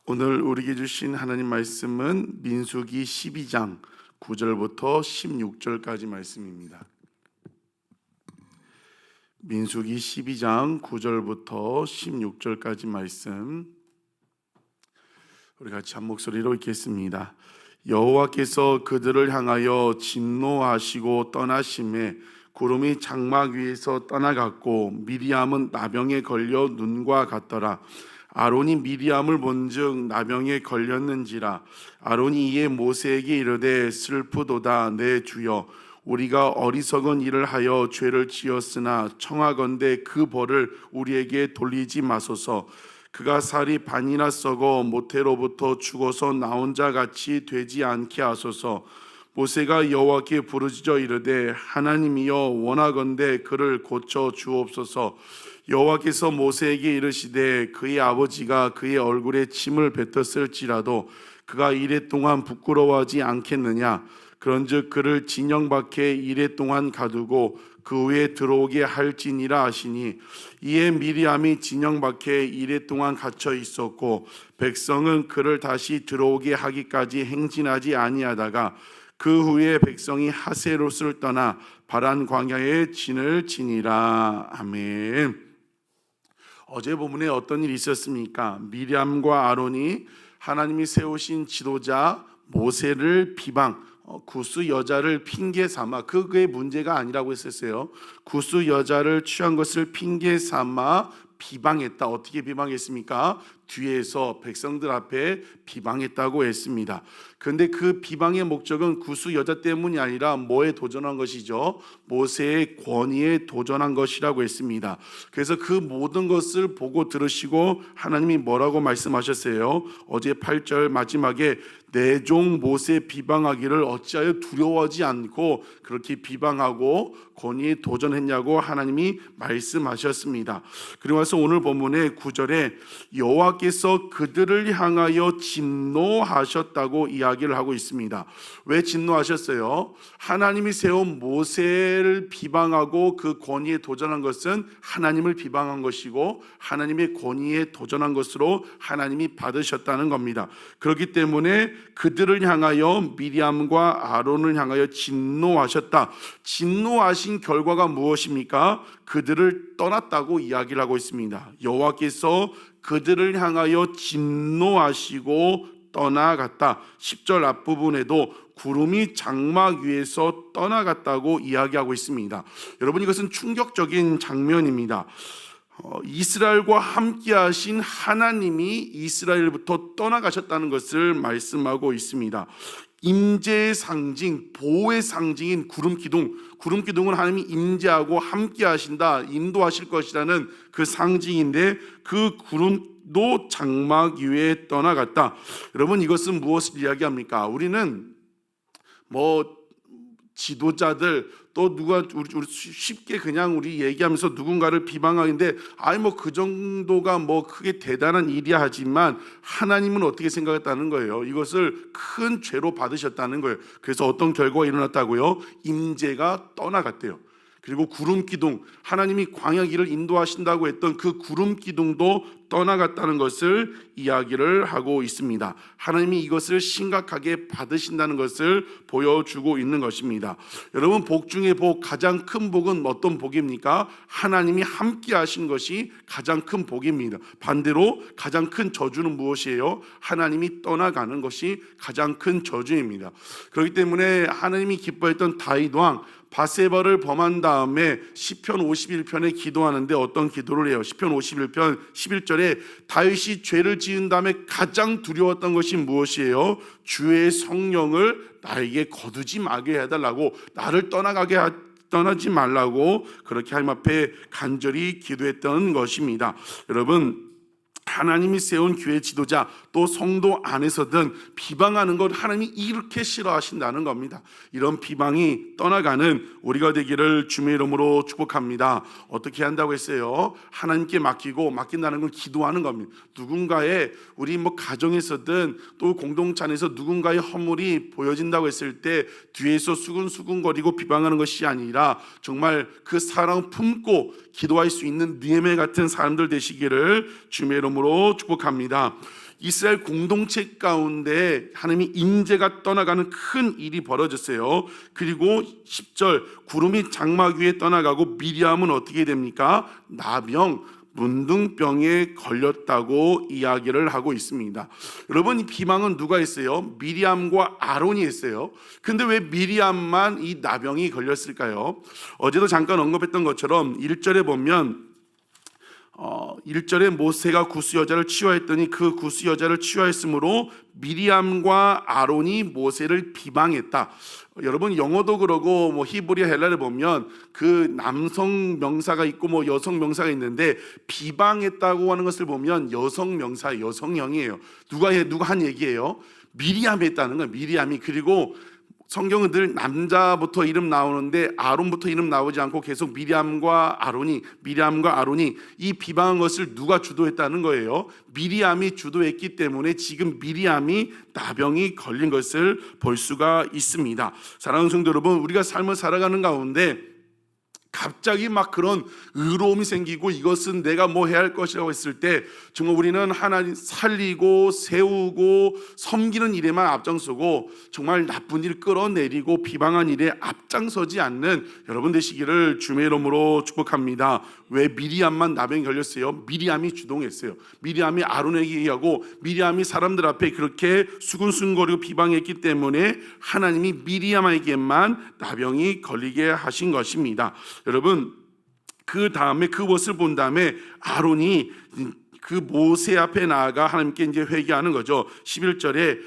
오늘 우리에게 주신 하나님 말씀은 민수기 12장 9절부터 16절까지 말씀입니다. 민수기 12장 9절부터 16절까지 말씀, 우리 같이 한 목소리로 읽겠습니다. 여호와께서 그들을 향하여 진노하시고 떠나심에 구름이 장막 위에서 떠나갔고 미리암은 나병에 걸려 눈과 같더라. 아론이 미리암을 본즉 나병에 걸렸는지라. 아론이 이에 모세에게 이르되 슬프도다 내 주여, 우리가 어리석은 일을 하여 죄를 지었으나 청하건대 그 벌을 우리에게 돌리지 마소서. 그가 살이 반이나 썩어 모태로부터 죽어서 나온 자 같이 되지 않게 하소서. 모세가 여호와께 부르짖어 이르되 하나님이여, 원하건대 그를 고쳐 주옵소서. 여호와께서 모세에게 이르시되 그의 아버지가 그의 얼굴에 침을 뱉었을지라도 그가 이레 동안 부끄러워하지 않겠느냐. 그런즉 그를 진영 밖에 이레 동안 가두고 그 후에 들어오게 할지니라 하시니, 이에 미리암이 진영 밖에 이레 동안 갇혀 있었고 백성은 그를 다시 들어오게 하기까지 행진하지 아니하다가 그 후에 백성이 하세롯을 떠나 바란 광야에 진을 지니라. 아멘. 어제 본문에 어떤 일이 있었습니까? 미리암과 아론이 하나님이 세우신 지도자 모세를 비방, 구스 여자를 핑계 삼아, 그게 문제가 아니라고 했었어요. 구스 여자를 취한 것을 핑계 삼아 비방했다. 어떻게 비방했습니까? 뒤에서 백성들 앞에 비방했다고 했습니다. 그런데 그 비방의 목적은 구스 여자 때문이 아니라 뭐에 도전한 것이죠? 모세의 권위에 도전한 것이라고 했습니다. 그래서 그 모든 것을 보고 들으시고 하나님이 뭐라고 말씀하셨어요? 어제 8절 마지막에 내 종 모세 비방하기를 어찌하여 두려워하지 않고 그렇게 비방하고 권위에 도전했냐고 하나님이 말씀하셨습니다. 그리고 와서 오늘 본문의 9절에 여호와께서 그들을 향하여 진노하셨다고 이야기를 하고 있습니다. 왜 진노하셨어요? 하나님이 세운 모세를 비방하고 그 권위에 도전한 것은 하나님을 비방한 것이고 하나님의 권위에 도전한 것으로 하나님이 받으셨다는 겁니다. 그렇기 때문에 그들을 향하여 미리암과 아론을 향하여 진노하셨다. 진노하신 결과가 무엇입니까? 그들을 떠났다고 이야기를 하고 있습니다. 여호와께서 그들을 향하여 진노하시고 떠나갔다. 10절 앞부분에도 구름이 장막 위에서 떠나갔다고 이야기하고 있습니다. 여러분, 이것은 충격적인 장면입니다. 이스라엘과 함께 하신 하나님이 이스라엘부터 떠나가셨다는 것을 말씀하고 있습니다. 임재의 상징, 보호의 상징인 구름기둥은 하나님이 임재하고 함께 하신다, 인도하실 것이라는 그 상징인데 그 구름도 장막 위에 떠나갔다. 여러분, 이것은 무엇을 이야기합니까? 우리는 지도자들 또 누가 우리 쉽게 그냥 우리 얘기하면서 누군가를 비방하는데 그 정도가 크게 대단한 일이야 하지만 하나님은 어떻게 생각했다는 거예요? 이것을 큰 죄로 받으셨다는 거예요. 그래서 어떤 결과가 일어났다고요? 임재가 떠나갔대요. 그리고 구름기둥, 하나님이 광야길을 인도하신다고 했던 그 구름기둥도 떠나갔다는 것을 이야기를 하고 있습니다. 하나님이 이것을 심각하게 받으신다는 것을 보여주고 있는 것입니다. 여러분, 복 중에 복, 가장 큰 복은 어떤 복입니까? 하나님이 함께 하신 것이 가장 큰 복입니다. 반대로 가장 큰 저주는 무엇이에요? 하나님이 떠나가는 것이 가장 큰 저주입니다. 그렇기 때문에 하나님이 기뻐했던 다윗 왕, 바세바를 범한 다음에 시편 51편에 기도하는데 어떤 기도를 해요? 시편 51편 11절에 다윗이 죄를 지은 다음에 가장 두려웠던 것이 무엇이에요? 주의 성령을 나에게 거두지 마게 해달라고, 나를 떠나지 말라고 그렇게 하나님 앞에 간절히 기도했던 것입니다. 여러분, 하나님이 세운 교회 지도자 또 성도 안에서든 비방하는 것 하나님이 이렇게 싫어하신다는 겁니다. 이런 비방이 떠나가는 우리가 되기를 주의 이름으로 축복합니다. 어떻게 한다고 했어요? 하나님께 맡긴다는 건 기도하는 겁니다. 누군가의 우리 가정에서든 또 공동체 안에서 누군가의 허물이 보여진다고 했을 때 뒤에서 수근수근거리고 비방하는 것이 아니라 정말 그 사랑을 품고 기도할 수 있는 느헤미야 같은 사람들 되시기를 주의 이름으로 이름으로 축복합니다. 이스라엘 공동체 가운데 하나님이 임재가 떠나가는 큰 일이 벌어졌어요. 그리고 10절 구름이 장막 위에 떠나가고 미리암은 어떻게 됩니까? 나병 문둥병에 걸렸다고 이야기를 하고 있습니다. 여러분, 이 비방은 누가 했어요? 미리암과 아론이 했어요. 근데 왜 미리암만 이 나병이 걸렸을까요? 어제도 잠깐 언급했던 것처럼 1절에 보면 1절에 모세가 구스 여자를 치유했더니 그 구스 여자를 치유했으므로 미리암과 아론이 모세를 비방했다. 여러분, 영어도 그러고 히브리어 헬라를 보면 그 남성 명사가 있고 여성 명사가 있는데 비방했다고 하는 것을 보면 여성 명사, 여성형이에요. 누가 한 얘기예요? 미리암이 했다는 거예요. 미리암이. 그리고 성경은 늘 남자부터 이름 나오는데 아론부터 이름 나오지 않고 계속 미리암과 아론이 이 비방한 것을 누가 주도했다는 거예요. 미리암이 주도했기 때문에 지금 미리암이 나병이 걸린 것을 볼 수가 있습니다. 사랑하는 성도 여러분, 우리가 삶을 살아가는 가운데 갑자기 막 그런 의로움이 생기고 이것은 내가 해야 할 것이라고 했을 때 정말 우리는 하나님 살리고 세우고 섬기는 일에만 앞장서고 정말 나쁜 일 끌어내리고 비방한 일에 앞장서지 않는 여러분 되시기를 주의 이름으로 축복합니다. 왜 미리암만 나병이 걸렸어요? 미리암이 주동했어요. 미리암이 아론에게 얘기하고 미리암이 사람들 앞에 그렇게 수근수근거리고 비방했기 때문에 하나님이 미리암에게만 나병이 걸리게 하신 것입니다. 여러분, 그 다음에 그 것을 본 다음에 아론이 그 모세 앞에 나아가 하나님께 이제 회개하는 거죠. 11절에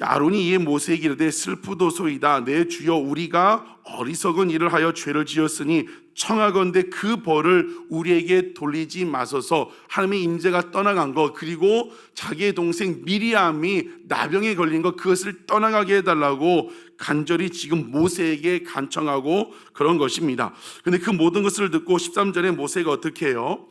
아론이 이에 모세에게 이르되 슬프도소이다. 내 주여, 우리가 어리석은 일을 하여 죄를 지었으니 청하건대 그 벌을 우리에게 돌리지 마소서. 하나님의 임재가 떠나간 것, 그리고 자기의 동생 미리암이 나병에 걸린 것, 그것을 떠나가게 해달라고 간절히 지금 모세에게 간청하고 그런 것입니다. 그런데 그 모든 것을 듣고 13절에 모세가 어떻게 해요?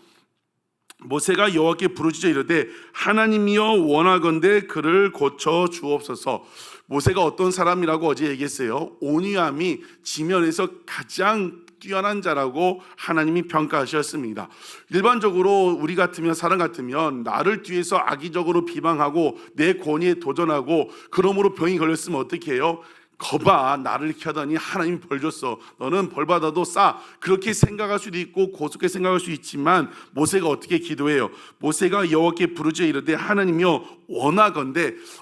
모세가 여호와께 부르짖어 이르되 하나님이여 원하건대 그를 고쳐 주옵소서. 모세가 어떤 사람이라고 어제 얘기했어요. 온유함이 지면에서 가장 뛰어난 자라고 하나님이 평가하셨습니다. 일반적으로 우리 같으면, 사람 같으면 나를 뒤에서 악의적으로 비방하고 내 권위에 도전하고 그러므로 병이 걸렸으면 어떻게 해요? 거봐, 나를 이렇게 하더니 하나님이 벌 줬어, 너는 벌 받아도 싸, 그렇게 생각할 수도 있고 고속하게 생각할 수 있지만 모세가 어떻게 기도해요? 모세가 여호와께 부르짖어 이르되 하나님이여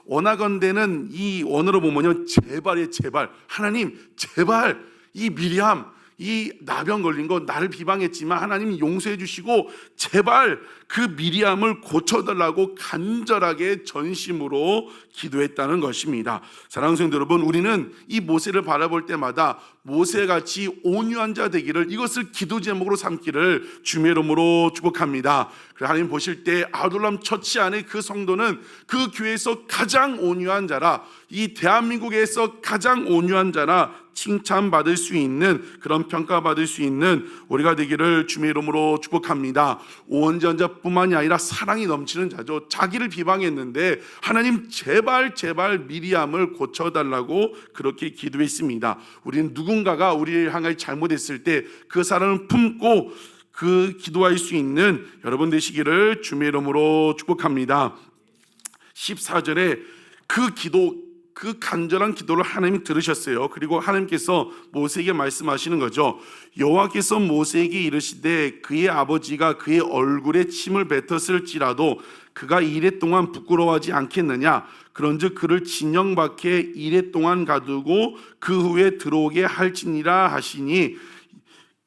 원하건대는 이 원어로 보면요, 제발이에요. 제발. 하나님 제발 이 미리암, 이 나병 걸린 거 나를 비방했지만 하나님이 용서해 주시고 제발 그 미리암을 고쳐달라고 간절하게 전심으로 기도했다는 것입니다. 사랑하는 성도 여러분, 우리는 이 모세를 바라볼 때마다 모세같이 온유한 자 되기를, 이것을 기도 제목으로 삼기를 주의 이름으로 축복합니다. 하나님 보실 때 아둘람 처치 안에 그 성도는 그 교회에서 가장 온유한 자라, 이 대한민국에서 가장 온유한 자라 칭찬받을 수 있는, 그런 평가받을 수 있는 우리가 되기를 주의 이름으로 축복합니다. 온전자뿐만이 아니라 사랑이 넘치는 자죠. 자기를 비방했는데 하나님 제발 미리암을 고쳐달라고 그렇게 기도했습니다. 우리는 누군가가 우리를 향하여 잘못했을 때 그 사람을 품고 그 기도할 수 있는 여러분 되시기를 주의 이름으로 축복합니다. 14절에 그 간절한 기도를 하나님이 들으셨어요. 그리고 하나님께서 모세에게 말씀하시는 거죠. 여호와께서 모세에게 이르시되 그의 아버지가 그의 얼굴에 침을 뱉었을지라도 그가 이레 동안 부끄러워하지 않겠느냐? 그런즉 그를 진영 밖에 이레 동안 가두고 그 후에 들어오게 할지니라 하시니,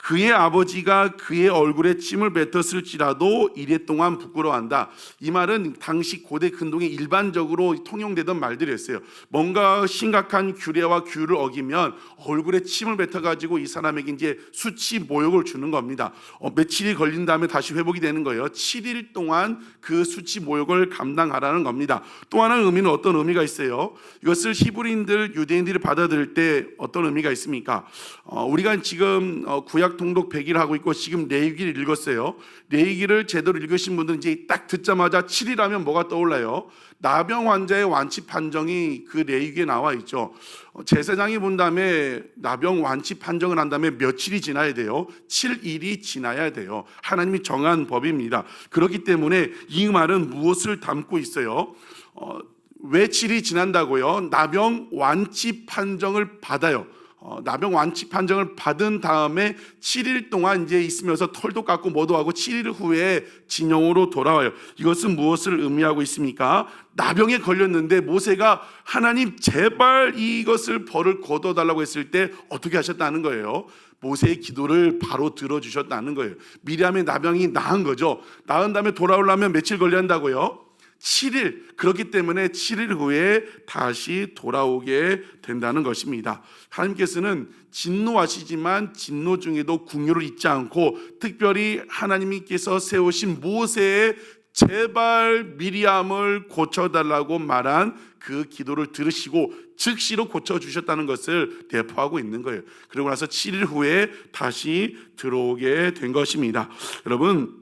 그의 아버지가 그의 얼굴에 침을 뱉었을지라도 이레 동안 부끄러워한다. 이 말은 당시 고대 근동에 일반적으로 통용되던 말들이었어요. 뭔가 심각한 규례와 규를 어기면 얼굴에 침을 뱉어가지고 이 사람에게 이제 수치 모욕을 주는 겁니다. 며칠이 걸린 다음에 다시 회복이 되는 거예요. 7일 동안 그 수치 모욕을 감당하라는 겁니다. 또 하나의 의미는 어떤 의미가 있어요? 이것을 히브리인들, 유대인들이 받아들일 때 어떤 의미가 있습니까? 우리가 지금 구약 구약 통독 100일 하고 있고 지금 레위기를 읽었어요. 레위기를 제대로 읽으신 분들은 이제 딱 듣자마자 7일하면 뭐가 떠올라요? 나병 환자의 완치 판정이 그 레위기에 나와 있죠. 제사장이 본 다음에 나병 완치 판정을 한 다음에 며칠이 지나야 돼요? 7일이 지나야 돼요. 하나님이 정한 법입니다. 그렇기 때문에 이 말은 무엇을 담고 있어요? 왜 7일이 지난다고요? 나병 완치 판정을 받아요. 나병 완치 판정을 받은 다음에 7일 동안 이제 있으면서 털도 깎고 뭐도 하고 7일 후에 진영으로 돌아와요. 이것은 무엇을 의미하고 있습니까? 나병에 걸렸는데 모세가 하나님 제발 이것을 벌을 거둬달라고 했을 때 어떻게 하셨다는 거예요? 모세의 기도를 바로 들어주셨다는 거예요. 미리암의 나병이 나은 거죠. 나은 다음에 돌아오려면 며칠 걸려야 한다고요? 7일. 그렇기 때문에 7일 후에 다시 돌아오게 된다는 것입니다. 하나님께서는 진노하시지만 진노 중에도 긍휼을 잊지 않고 특별히 하나님께서 세우신 모세의 제발 미리암을 고쳐달라고 말한 그 기도를 들으시고 즉시로 고쳐주셨다는 것을 대포하고 있는 거예요. 그러고 나서 7일 후에 다시 들어오게 된 것입니다. 여러분,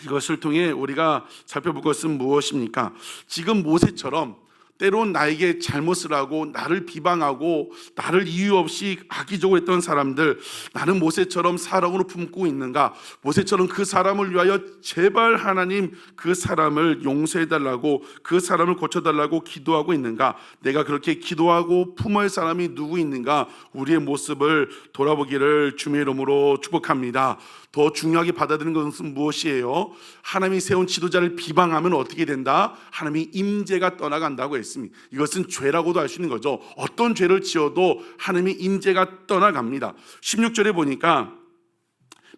이것을 통해 우리가 살펴볼 것은 무엇입니까? 지금 모세처럼 때론 나에게 잘못을 하고 나를 비방하고 나를 이유 없이 악의적으로 했던 사람들, 나는 모세처럼 사랑으로 품고 있는가? 모세처럼 그 사람을 위하여 제발 하나님 그 사람을 용서해달라고, 그 사람을 고쳐달라고 기도하고 있는가? 내가 그렇게 기도하고 품을 사람이 누구 있는가? 우리의 모습을 돌아보기를 주님의 이름으로 축복합니다. 더 중요하게 받아들이는 것은 무엇이에요? 하나님이 세운 지도자를 비방하면 어떻게 된다? 하나님이 임재가 떠나간다고 했습니다. 이것은 죄라고도 할 수 있는 거죠. 어떤 죄를 지어도 하나님이 임재가 떠나갑니다. 16절에 보니까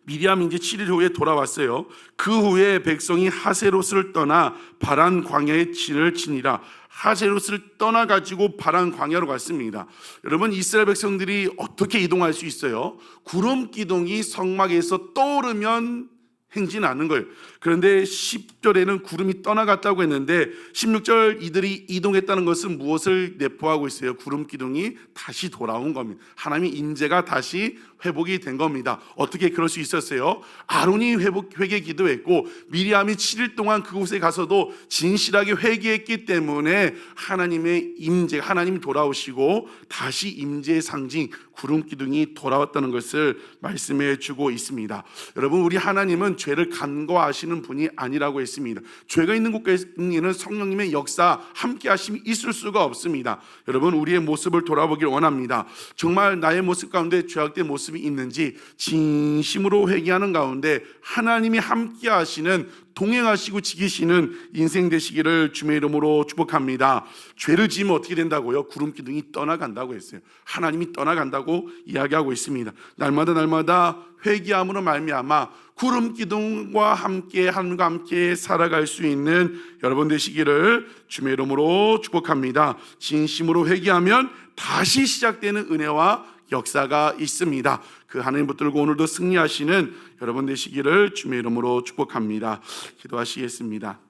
미리암이 이제 7일 후에 돌아왔어요. 그 후에 백성이 하세롯을 떠나 바란 광야에 진을 치니라. 하세롯을 떠나가지고 바란 광야로 갔습니다. 여러분, 이스라엘 백성들이 어떻게 이동할 수 있어요? 구름 기둥이 성막에서 떠오르면 행진하는 거예요. 그런데 10절에는 구름이 떠나갔다고 했는데 16절 이들이 이동했다는 것은 무엇을 내포하고 있어요? 구름 기둥이 다시 돌아온 겁니다. 하나님의 임재가 다시 회복이 된 겁니다. 어떻게 그럴 수 있었어요? 아론이 회개 기도했고 미리암이 7일 동안 그곳에 가서도 진실하게 회개했기 때문에 하나님의 임재, 하나님이 돌아오시고 다시 임재의 상징 구름 기둥이 돌아왔다는 것을 말씀해 주고 있습니다. 여러분, 우리 하나님은 죄를 간과하시는 분이 아니라고 했습니다. 죄가 있는 곳에는 성령님의 역사 함께 하심이 있을 수가 없습니다. 여러분, 우리의 모습을 돌아보길 원합니다. 정말 나의 모습 가운데 죄악된 모습이 있는지 진심으로 회개하는 가운데 하나님이 함께 하시는, 동행하시고 지키시는 인생 되시기를 주의 이름으로 축복합니다. 죄를 지으면 어떻게 된다고요? 구름 기둥이 떠나간다고 했어요. 하나님이 떠나간다고 이야기하고 있습니다. 날마다 회개함으로 말미암아 구름 기둥과 함께, 하나님과 함께 살아갈 수 있는 여러분 되시기를 주의 이름으로 축복합니다. 진심으로 회개하면 다시 시작되는 은혜와 역사가 있습니다. 그 하나님 붙들고 오늘도 승리하시는 여러분 되시기를 주의 이름으로 축복합니다. 기도하시겠습니다.